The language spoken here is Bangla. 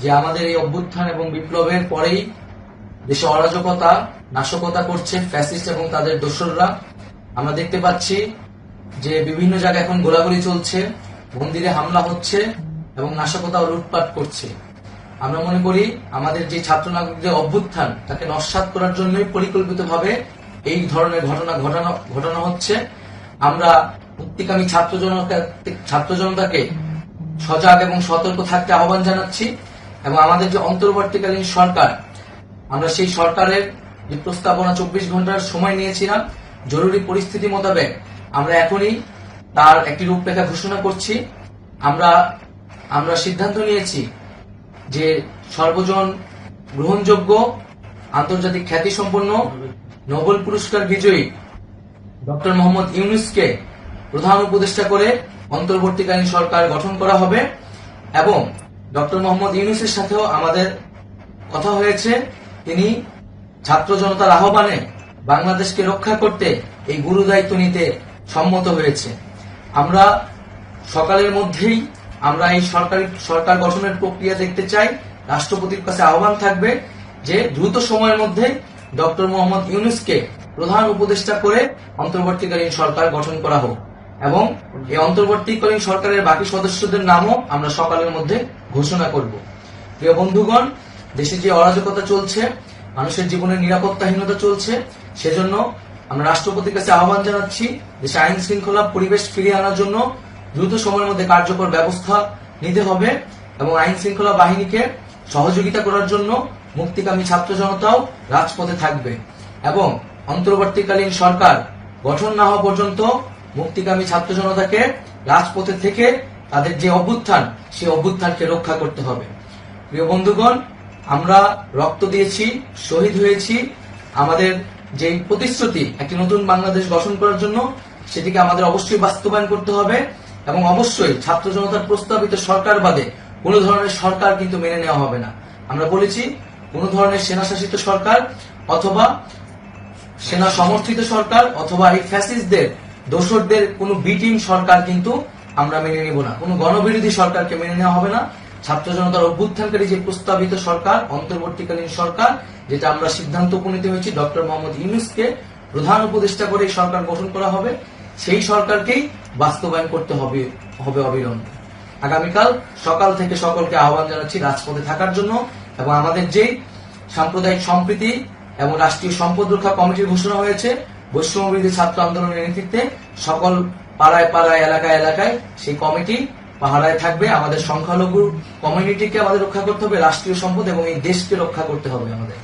যে আমাদের এই অভ্যুত্থান এবং বিপ্লবের পরেই দেশে অরাজকতা নাশকতা করছে ফ্যাসিস্ট এবং তাদের দোসররা। আমরা দেখতে পাচ্ছি যে বিভিন্ন জায়গায় এখন গোলাগুলি চলছে, মন্দিরে হামলা হচ্ছে এবং নাশকতা ও লুটপাট করছে। আমরা মনে করি আমাদের যে ছাত্র নাগরিকদের অভ্যুত্থান তাকে নস্যাৎ করার জন্যই পরিকল্পিতভাবে এই ধরনের ঘটনা হচ্ছে। আমরা মুক্তিকামী ছাত্র জনতাকে সজাগ এবং সতর্ক থাকতে আহ্বান জানাচ্ছি এবং আমাদের যে অন্তর্বর্তীকালীন সরকার, আমরা সেই সরকারের যে প্রস্তাবনা 24 ঘন্টার সময় নিয়েছিলাম, জরুরি পরিস্থিতি মোতাবেক আমরা এখনই তার একটি রূপরেখা ঘোষণা করছি। আমরা সিদ্ধান্ত নিয়েছি যে সর্বজন গ্রহণযোগ্য আন্তর্জাতিক খ্যাতিসম্পন্ন নোবেল পুরস্কার বিজয়ী ডক্টর মোহাম্মদ ইউনূসকে প্রধান উপদেষ্টা করে অন্তর্বর্তীকালীন সরকার গঠন করা হবে এবং ডক্টর মোহাম্মদ ইউনূসের সাথেও আমাদের কথা হয়েছে। তিনি ছাত্র জনতার আহ্বানে বাংলাদেশকে রক্ষা করতে এই গুরু দায়িত্ব নিতে সম্মত হয়েছে। আমরা সকালের মধ্যেই আমরা এই সরকার গঠনের প্রক্রিয়া দেখতে চাই। রাষ্ট্রপতির কাছে আহ্বান থাকবে যে দ্রুত সময়ের মধ্যে ডক্টর মোহাম্মদ ইউনূসকে প্রধান উপদেষ্টা করে অন্তর্বর্তীকালীন সরকার গঠন করা হোক এবং এই অন্তর্বর্তীকালীন সরকারের বাকি সদস্যদের নামও আমরা সকালের মধ্যে ঘোষণা করব। প্রিয় বন্ধুগণ, দেশে যে অরাজকতা চলছে, মানুষের জীবনের নিরাপত্তাহীনতা চলছে, সেজন্য আমরা রাষ্ট্রপতির কাছে আহ্বান জানাচ্ছি দেশে আইন শৃঙ্খলা পরিবেশ ফিরিয়ে আনার জন্য দ্রুত সময়ের মধ্যে কার্যকর ব্যবস্থা নিতে হবে এবং আইন শৃঙ্খলা বাহিনীকে সহযোগিতা করার জন্য মুক্তিকামী ছাত্র জনতাও রাজপথে থাকবে এবং অন্তর্বর্তীকালীন সরকার গঠন না হওয়া পর্যন্ত মুক্তিকামী ছাত্র জনতাকে রাজপথে থেকে তাদের যে অভ্যুত্থান, সেই অভ্যুত্থানকে রক্ষা করতে হবে। প্রিয় বন্ধুগণ, আমরা রক্ত দিয়েছি, শহীদ হয়েছি। আমাদের যে প্রতিশ্রুতি একটি নতুন বাংলাদেশ গঠন করার জন্য, সেটিকে আমাদের অবশ্যই বাস্তবায়ন করতে হবে এবং অবশ্যই ছাত্র জনতার প্রস্তাবিত সরকার বাদে কোনো ধরনের সরকার কিন্তু মেনে নেওয়া হবে না। আমরা বলেছি কোনো ধরনের সেনাশাসিত সরকার অথবা সেনা সমর্থিত সরকার অথবা এই ফ্যাসিস্টদের দোসরদের কোনো বি টিম সরকার কিন্তু আমরা মেনে নেব না। কোনো গণবিরোধী সরকারকে মেনে নেওয়া হবে না। ছাত্র জনতার অভ্যুত্থানকারী যে প্রস্তাবিত সরকার, অন্তর্বর্তীকালীন সরকার, যেটা আমরা সিদ্ধান্ত উপনীত হয়েছি ডক্টর মোহাম্মদ ইউনূসকে প্রধান উপদেষ্টা করে এই সরকার গঠন করা হবে, সেই সরকারকেই বাস্তবায়ন করতে হবে অবিলম্বে। আগামীকাল সকাল থেকে সকলকে আহ্বান জানাচ্ছি রাজপথে থাকার জন্য এবং আমাদের যে সাম্প্রদায়িক সম্প্রীতি এবং রাষ্ট্রীয় সম্পদ রক্ষা কমিটির ঘোষণা হয়েছে বৈষম্যবিরোধী ছাত্র আন্দোলনের নেতৃত্বে, সকল পাড়ায় পাড়ায় এলাকায় এলাকায় সেই কমিটি পাহারায় থাকবে। আমাদের সংখ্যালঘু কমিউনিটিকে আমাদের রক্ষা করতে হবে, রাষ্ট্রীয় সম্পদ এবং এই দেশকে রক্ষা করতে হবে আমাদের।